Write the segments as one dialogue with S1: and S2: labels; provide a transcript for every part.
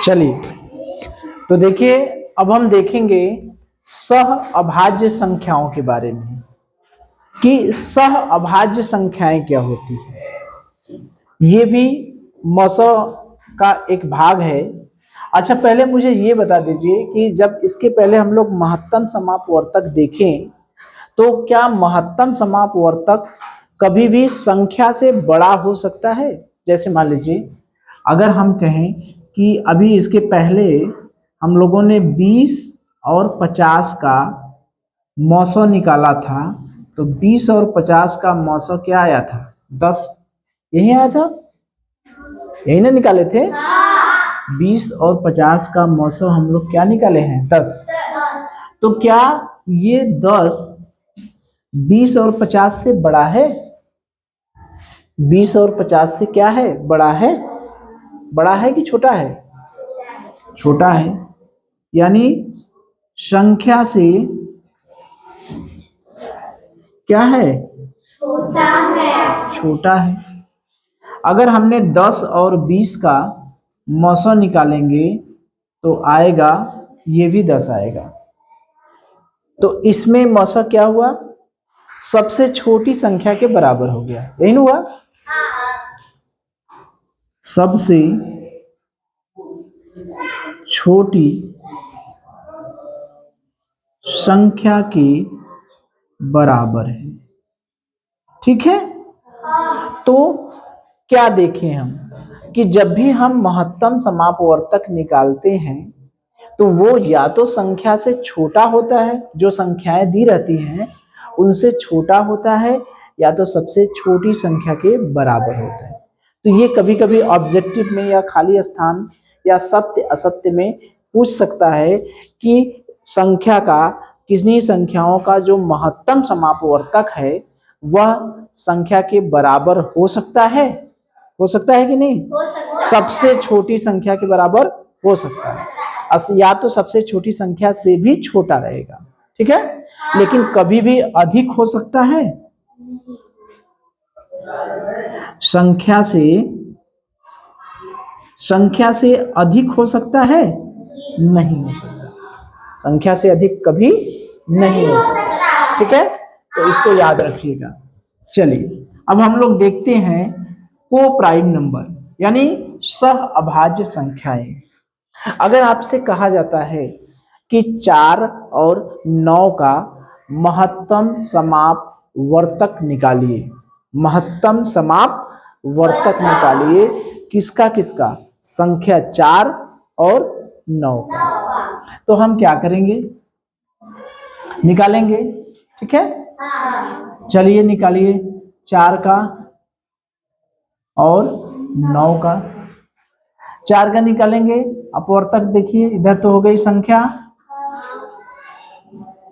S1: चलिए, तो देखिए अब हम देखेंगे सह अभाज्य संख्याओं के बारे में कि सह अभाज्य संख्याएं क्या होती है। ये भी मौसों का एक भाग है। अच्छा, पहले मुझे ये बता दीजिए कि जब इसके पहले हम लोग महत्तम समापवर्तक देखें तो क्या महत्तम समापवर्तक कभी भी संख्या से बड़ा हो सकता है। जैसे मान लीजिए अगर हम कहें कि अभी इसके पहले हम लोगों ने 20 और 50 का मौसों निकाला था, तो 20 और 50 का मौसों क्या आया था, 10। यही आया था, यही ना निकाले थे। 20 और 50 का मौसों हम लोग क्या निकाले हैं, 10। तो क्या ये 10 20 और 50 से बड़ा है। 20 और 50 से क्या है, बड़ा है। बड़ा है कि छोटा है, छोटा है। यानी संख्या से क्या है, छोटा है, छोटा है। अगर हमने 10 और 20 का मौसों निकालेंगे तो आएगा, ये भी 10 आएगा। तो इसमें मौसों क्या हुआ, सबसे छोटी संख्या के बराबर हो गया, यही हुआ। सबसे छोटी संख्या के बराबर है, ठीक है। तो क्या देखें हम कि जब भी हम महत्तम समापवर्तक निकालते हैं तो वो या तो संख्या से छोटा होता है, जो संख्याएं दी रहती हैं उनसे छोटा होता है, या तो सबसे छोटी संख्या के बराबर होता है। तो ये कभी कभी ऑब्जेक्टिव में या खाली स्थान या सत्य असत्य में पूछ सकता है कि संख्या का, किन्हीं संख्याओं का जो महत्तम समापवर्तक है वह संख्या के बराबर हो सकता है कि नहीं, सबसे छोटी संख्या के बराबर हो सकता है, या तो सबसे छोटी संख्या से भी छोटा रहेगा, ठीक है। लेकिन कभी भी अधिक हो सकता है, संख्या से अधिक हो सकता है, नहीं हो सकता। संख्या से अधिक कभी नहीं हो सकता, ठीक है। तो इसको याद रखिएगा। चलिए अब हम लोग देखते हैं को प्राइम नंबर यानी सह अभाज्य संख्याएं। अगर आपसे कहा जाता है कि 4 और 9 का महत्तम समापवर्तक निकालिए, महत्तम समापवर्तक निकालिए किसका किसका, संख्या 4 और 9 का, तो हम क्या करेंगे, निकालेंगे, ठीक है। चलिए निकालिए 4 का और 9 का। 4 का निकालेंगे, अपवर्तक देखिए, इधर तो हो गई संख्या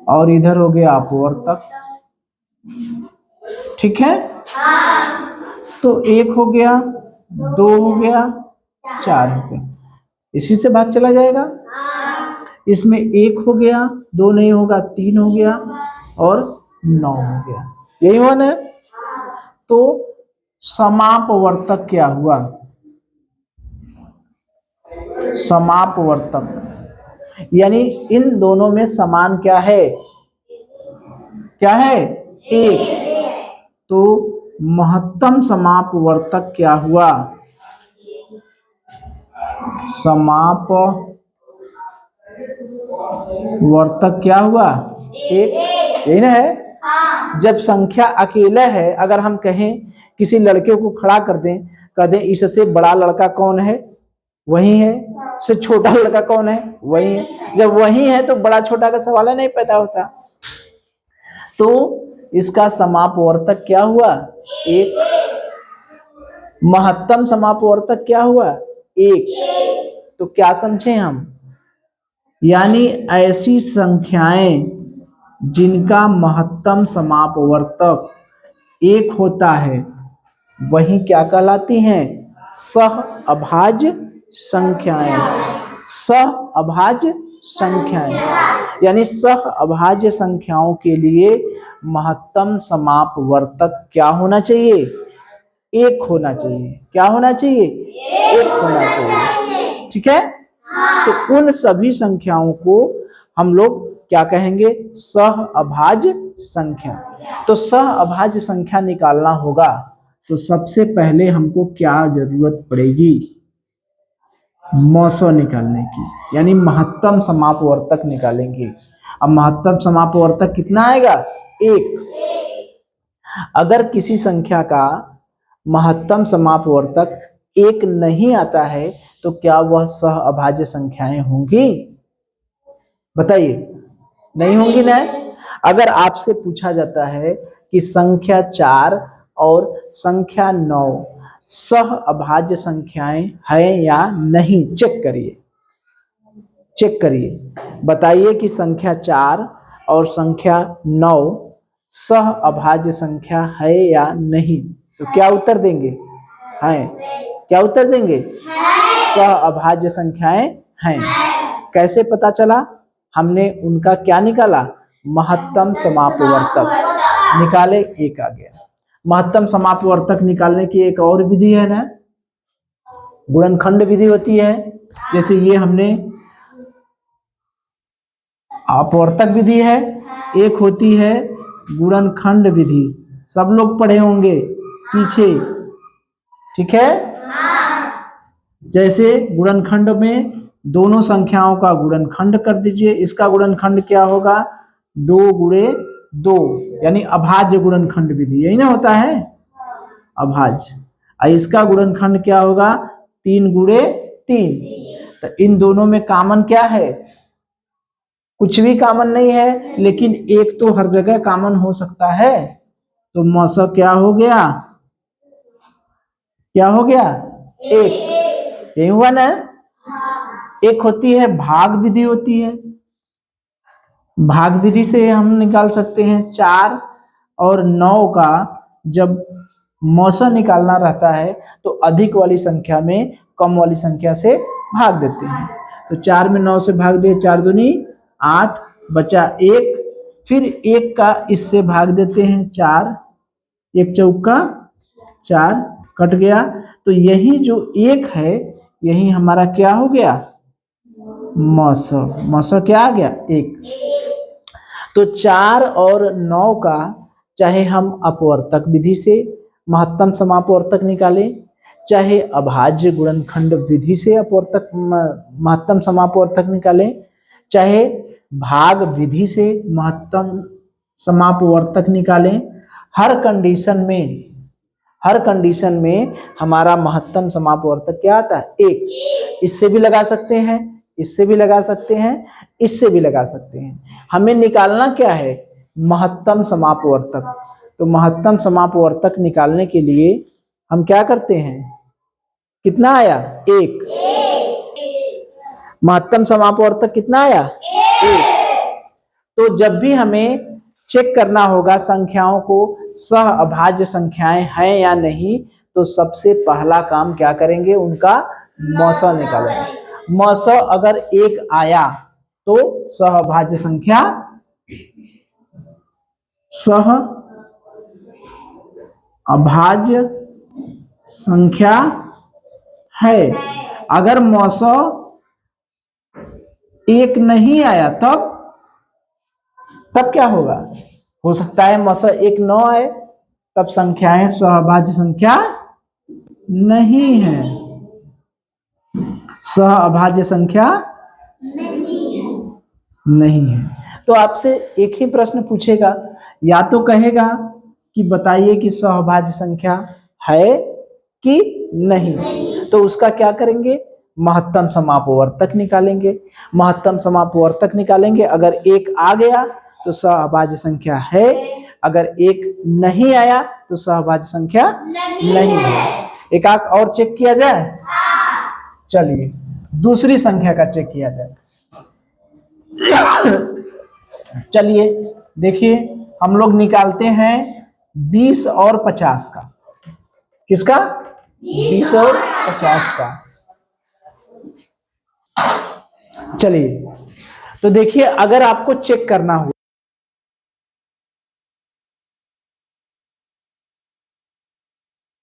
S1: और इधर हो गया अपवर्तक, ठीक है। तो 1 हो गया, 2 हो गया, 4 हो गया, इसी से भाग चला जाएगा। इसमें 1 हो गया, 2 नहीं होगा, 3 हो गया और 9 हो गया, यही हुआ ना। तो समापवर्तक क्या हुआ, समापवर्तक यानी इन दोनों में समान क्या है, क्या है, 1। तो महत्तम समापवर्तक क्या हुआ, समापवर्तक क्या हुआ, 1, यही ना है। जब संख्या अकेला है, अगर हम कहें किसी लड़के को खड़ा कर दें इससे बड़ा लड़का कौन है, वही है, इससे छोटा लड़का कौन है, वही है। जब वही है तो बड़ा छोटा का सवाल नहीं पैदा होता। तो इसका समापवर्तक क्या हुआ, 1। महत्तम समापवर्तक क्या हुआ, 1। तो क्या समझे हम, यानी ऐसी संख्याएं जिनका महत्तम समापवर्तक 1 होता है वही क्या कहलाती हैं, सह अभाज्य संख्याएं। सह अभाज्य संख्याएं यानी सह अभाज्य संख्याओं के लिए महत्तम समापवर्तक क्या होना चाहिए, 1 होना चाहिए। क्या होना चाहिए, 1 होना चाहिए, ठीक है। तो उन सभी संख्याओं को हम लोग क्या कहेंगे? सह अभाज्य संख्या। तो सह अभाज्य संख्या निकालना होगा तो सबसे पहले हमको क्या जरूरत पड़ेगी? मौसो निकालने की, यानी महत्तम समापवर्तक निकालेंगे। अब महत्तम समापवर्तक कितना आएगा? 1। अगर किसी संख्या का महत्तम समापवर्तक 1 नहीं आता है तो क्या वह सह अभाज्य संख्याएं होंगी? बताइए, नहीं होंगी ना। अगर आपसे पूछा जाता है कि संख्या 4 और संख्या 9 सह अभाज्य संख्याएं हैं या नहीं, चेक करिए, चेक करिए, बताइए कि संख्या 4 और संख्या 9 सह अभाज्य संख्या है या नहीं। तो क्या उत्तर देंगे? हैं। क्या उत्तर देंगे? सह अभाज्य संख्याएं हैं। कैसे पता चला? हमने उनका क्या निकाला? महत्तम समापवर्तक निकाले, 1 आ गया। महत्तम समापवर्तक निकालने की एक और विधि है ना, गुणनखंड विधि होती है। जैसे ये हमने अपवर्तक विधि है, एक होती है गुणनखंड विधि, सब लोग पढ़े होंगे पीछे, ठीक है। जैसे गुणनखंड में दोनों संख्याओं का गुणनखंड कर दीजिए, इसका गुणनखंड क्या होगा? 2 गुणे 2, यानी अभाज्य गुणनखंड विधि, यही ना होता है अभाज्य। और इसका गुणनखंड क्या होगा? 3 गुणे 3। तो इन दोनों में कॉमन क्या है? कुछ भी कॉमन नहीं है, लेकिन एक तो हर जगह कॉमन हो सकता है। तो मौसा क्या हो गया? क्या हो गया? 1। यही हुआ ना। एक होती है भाग विधि होती है, भाग विधि से हम निकाल सकते हैं 4 और 9 का जब मौसा निकालना रहता है तो अधिक वाली संख्या में कम वाली संख्या से भाग देते हैं। तो 4 में 9 से भाग दिए, 4 दूनी 8, बचा 1, फिर 1 का इससे भाग देते हैं 4, 1 चौका 4, कट गया। तो यही जो 1 है यही हमारा क्या हो गया? मौसा। मौसा क्या आ गया? 1। तो 4 और 9 का चाहे हम अपवर्तक विधि से महत्तम समापवर्तक निकालें, चाहे अभाज्य गुणनखंड विधि से अपवर्तक महत्तम समापवर्तक निकालें, चाहे भाग विधि से महत्तम समापवर्तक निकालें, हर कंडीशन में हमारा महत्तम समापवर्तक क्या आता है? 1। इससे भी लगा सकते हैं, इससे भी लगा सकते हैं, इससे भी लगा सकते हैं। हमें निकालना क्या है? महत्तम समापवर्तक। तो महत्तम समापवर्तक निकालने के लिए हम क्या करते हैं? कितना आया? 1। महत्तम समापवर्तक कितना आया? 1। तो जब भी हमें चेक करना होगा संख्याओं को सह अभाज्य संख्याएं हैं या नहीं, तो सबसे पहला काम क्या करेंगे? उनका मौसा निकालेंगे। मौसा अगर 1 आया तो सह अभाज्य संख्या, सह अभाज्य संख्या है। अगर मौसा 1 नहीं आया तब क्या होगा? हो सकता है मौसा 1 न आए, तब संख्याएं सहअभाज्य संख्या नहीं है, सहअभाज्य संख्या नहीं है। तो आपसे एक ही प्रश्न पूछेगा, या तो कहेगा कि बताइए कि सहअभाज्य संख्या है कि नहीं, तो उसका क्या करेंगे? महत्तम समापवर्तक निकालेंगे। महत्तम समापवर्तक निकालेंगे, अगर 1 आ गया तो सहअभाज्य संख्या है, अगर 1 नहीं आया तो सहअभाज्य संख्या नहीं है। एक आंख और चेक किया जाए। चलिए दूसरी संख्या का चेक किया जाए। चलिए देखिए, हम लोग निकालते हैं 20 और 50 का। किसका? 20 और 50 का। चलिए तो देखिए, अगर आपको चेक करना हो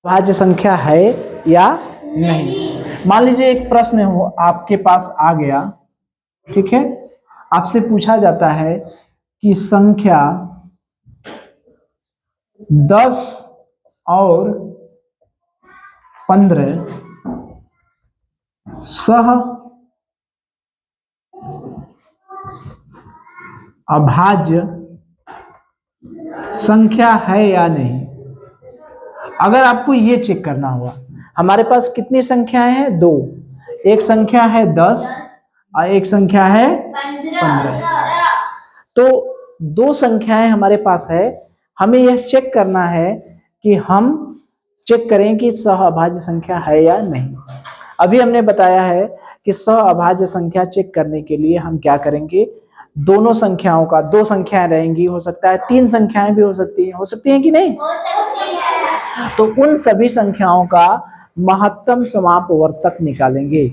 S1: भाज्य संख्या है या नहीं, मान लीजिए एक प्रश्न हो आपके पास आ गया, ठीक है, आपसे पूछा जाता है कि संख्या 10 और 15 सह अभाज्य संख्या है या नहीं। अगर आपको ये चेक करना हुआ, हमारे पास कितनी संख्याएं हैं? दो, एक संख्या है 10 और एक संख्या है 15। तो दो संख्याएं हमारे पास है, हमें यह चेक करना है कि हम चेक करें कि सहअभाज्य संख्या है या नहीं। अभी हमने बताया है कि सहअभाज्य संख्या चेक करने के लिए हम क्या करेंगे, दोनों संख्याओं का, दो संख्याएं रहेंगी, हो सकता है तीन संख्याएं भी हो सकती हैं कि नहीं, हो सकती है। तो उन सभी संख्याओं का महत्तम समापवर्तक निकालेंगे।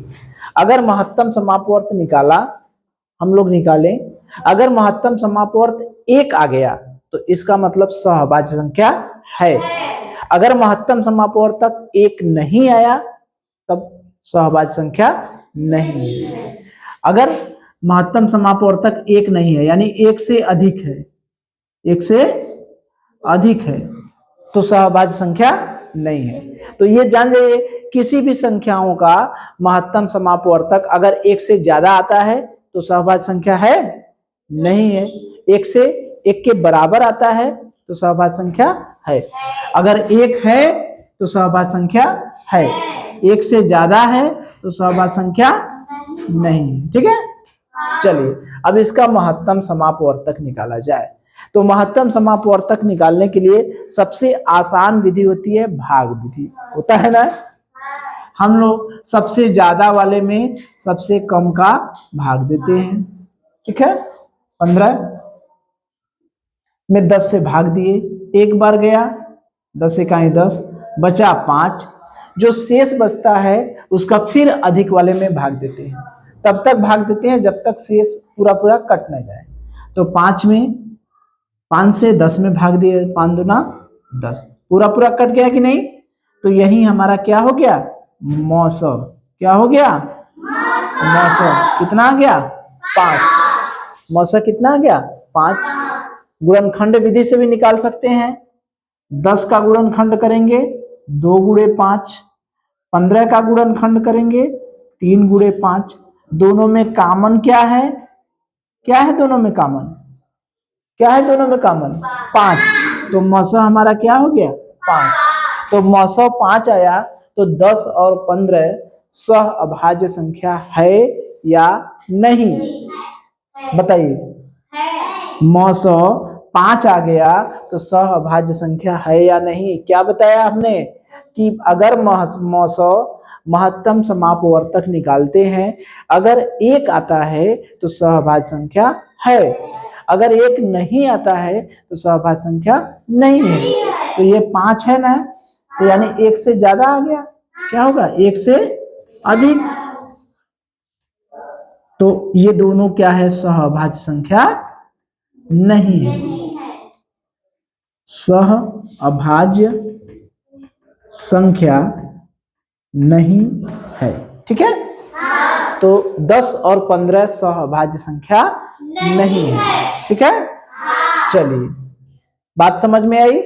S1: अगर महत्तम समापवर्त निकाला, हम लोग निकालें, अगर महत्तम समापवर्त 1 आ गया तो इसका मतलब सहअभाज्य संख्या है। अगर महत्तम समापवर्तक 1 नहीं आया तब सहअभाज्य संख्या नहीं है। अगर महत्तम समापवर्तक 1 नहीं है, यानी 1 से अधिक है, 1 से अधिक है, तो सहअभाज्य संख्या नहीं है। तो ये जान जाइए, किसी भी संख्याओं का महत्तम समापवर्तक अगर 1 से ज्यादा आता है तो सहअभाज्य संख्या है, नहीं है। 1 से 1 के बराबर आता है तो सहअभाज्य संख्या है। अगर 1 है तो सहअभाज्य संख्या है, 1 से ज्यादा है तो सहअभाज्य संख्या नहीं। ठीक है, चलिए अब इसका महत्तम समापवर्तक निकाला जाए। तो महत्तम समापवर्तक निकालने के लिए सबसे आसान विधि होती है भाग विधि, होता है ना। हम लोग सबसे ज्यादा वाले में सबसे कम का भाग देते हैं। ठीक है, 15 में 10 से भाग दिए, एक बार गया, 10 इकाई 10, बचा 5। जो शेष बचता है उसका फिर अधिक वाले में भाग देते हैं, तब तक भाग देते हैं जब तक शेष पूरा पूरा कट न जाए। तो 5 से 10 में भाग दिए, 5 दूना 10, पूरा पूरा कट गया कि नहीं। तो यही हमारा क्या हो गया, मौसम। क्या हो गया, मौसम। कितना आ गया, 5। मौसम कितना आ गया, 5। गुणनखंड विधि से भी निकाल सकते हैं। 10 का गुणनखंड करेंगे 2 गुणे 5, 15 का गुणनखंड करेंगे 3 गुणे 5। दोनों में कॉमन क्या है, क्या है दोनों में कॉमन, क्या है दोनों में कॉमन, 5। तो मौसम हमारा क्या हो गया, 5। तो मौसम 5 आया। तो 10 और 15 सहअभाज्य संख्या है या नहीं, बताइए। मौसम 5 आ गया तो सहअभाज्य संख्या है या नहीं। क्या बताया आपने कि अगर मौसम महत्तम समापवर्तक निकालते हैं, अगर 1 आता है तो सहअभाज्य संख्या है, अगर 1 नहीं आता है तो सहअभाज्य संख्या नहीं है। तो ये 5 है ना, तो यानी 1 से ज्यादा आ गया, क्या होगा, 1 से अधिक। तो ये दोनों क्या है, सहअभाज्य संख्या नहीं है, सहअभाज्य संख्या नहीं है। ठीक है, तो 10 और 15 सहअभाज्य संख्या नहीं है। ठीक है, चलिए बात समझ में आई।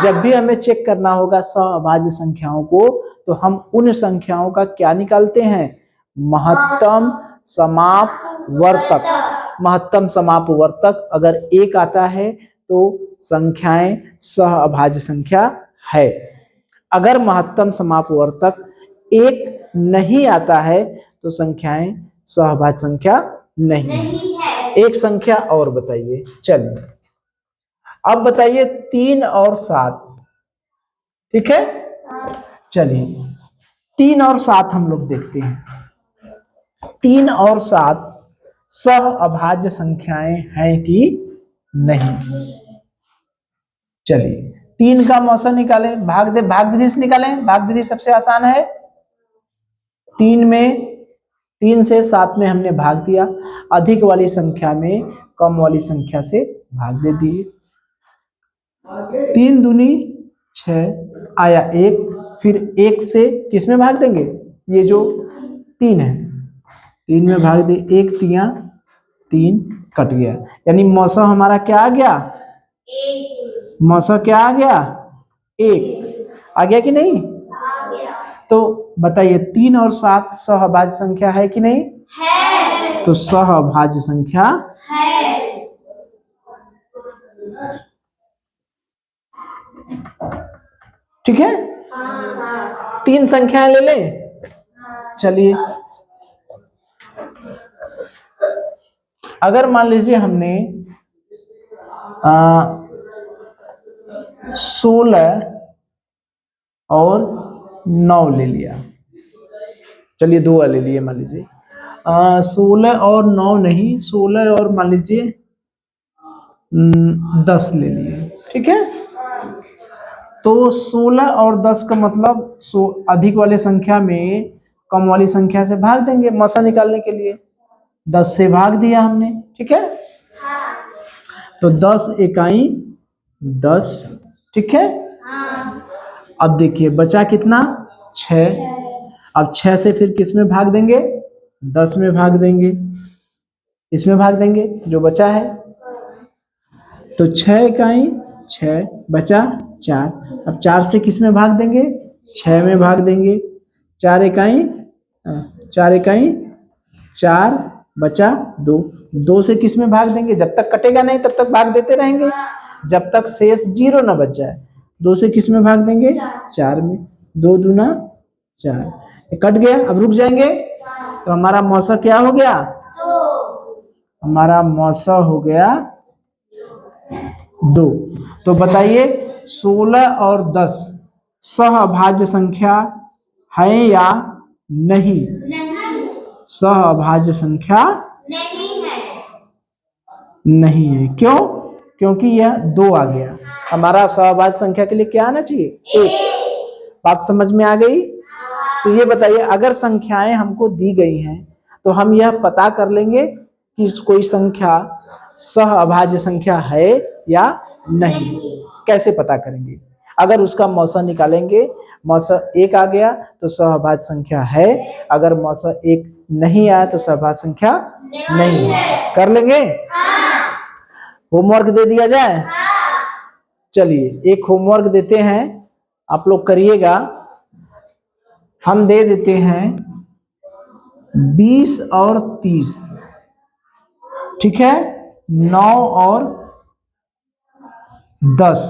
S1: जब भी हमें चेक करना होगा सहअभाज्य संख्याओं को, तो हम उन संख्याओं का क्या निकालते हैं, महत्तम समापवर्तक। महत्तम समापवर्तक अगर 1 आता है तो संख्याएं सहअभाज्य संख्या है। अगर महत्तम समापवर्तक 1 नहीं आता है तो संख्याएं सहअभाज्य संख्या नहीं है। एक संख्या और बताइए, चलिए अब बताइए 3 और 7। ठीक है, चलिए 3 और 7 हम लोग देखते हैं। 3 और 7 सहअभाज्य संख्याएं हैं कि नहीं। चलिए 3 का मौसा निकालें, भाग विधि से निकालें। भाग विधि सबसे आसान है। 3 से 7 में हमने भाग दिया, अधिक वाली संख्या में कम वाली संख्या से भाग दे दिए। 3 दूनी 6 आया 1, फिर 1 से किस में भाग देंगे, ये जो 3 है, 3 में भाग दे, 1 3 3 कट गया, यानी मौसा हमारा क्या आ गया, मौसा क्या आ गया, 1 आ गया कि नहीं। तो बताइए 3 और 7 सहअभाज्य संख्या है कि नहीं है, तो सहअभाज्य संख्या है। ठीक है, 3 संख्याएं ले लें। चलिए, अगर मान लीजिए हमने 16 और 9 ले लिया, चलिए 2 ले लिए, मान लीजिए 16 और 9 नहीं, 16 और मान लीजिए 10 ले लिए, ठीक है। तो 16 और 10 का मतलब अधिक वाले संख्या में कम वाली संख्या से भाग देंगे मौसा निकालने के लिए, 10 से भाग दिया हमने, ठीक है। तो 10 इकाई 10, ठीक है। अब देखिए बचा कितना, 6। अब 6 से फिर किस में भाग देंगे, 10 में भाग देंगे, इसमें भाग देंगे जो बचा है। तो 6 इकाई 6 बचा 4, अब 4 से किस में भाग देंगे, 6 में भाग देंगे, 4 इकाई 4 बचा 2, 2 से किस में भाग देंगे, जब तक कटेगा नहीं तब तक भाग देते रहेंगे, जब तक शेष 0 ना बच जाए। 2 से किस में भाग देंगे, 4 में, 2 दूना 4, कट गया। अब रुक जाएंगे, तो हमारा मौसा क्या हो गया, हमारा मौसा हो गया 2। तो बताइए 16 और 10 सहअभाज्य संख्या है या नहीं, सहअभाज्य संख्या नहीं है। क्यों, क्योंकि यह 2 आ गया, हमारा सहअभाज्य संख्या के लिए क्या आना चाहिए, 1। बात समझ में आ गई। तो ये बताइए अगर संख्याएं हमको दी गई हैं तो हम यह पता कर लेंगे कि कोई संख्या सहअभाज्य संख्या है या नहीं, कैसे पता करेंगे, अगर उसका मौसा निकालेंगे, मौसा 1 आ गया तो सहअभाज्य संख्या है, अगर मौसा 1 नहीं आया तो सहअभाज्य संख्या नहीं है। कर लेंगे, होमवर्क दे दिया जाए। चलिए एक होमवर्क देते हैं, आप लोग करिएगा। हम दे देते हैं 20 और 30, ठीक है, 9 और 10,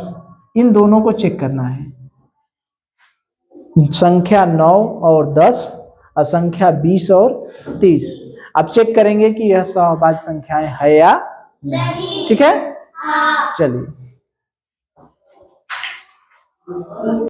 S1: इन दोनों को चेक करना है, संख्या 9 और 10 और संख्या 20 और 30। अब चेक करेंगे कि यह सहअभाज्य संख्याएं है या नहीं, ठीक है। चलिए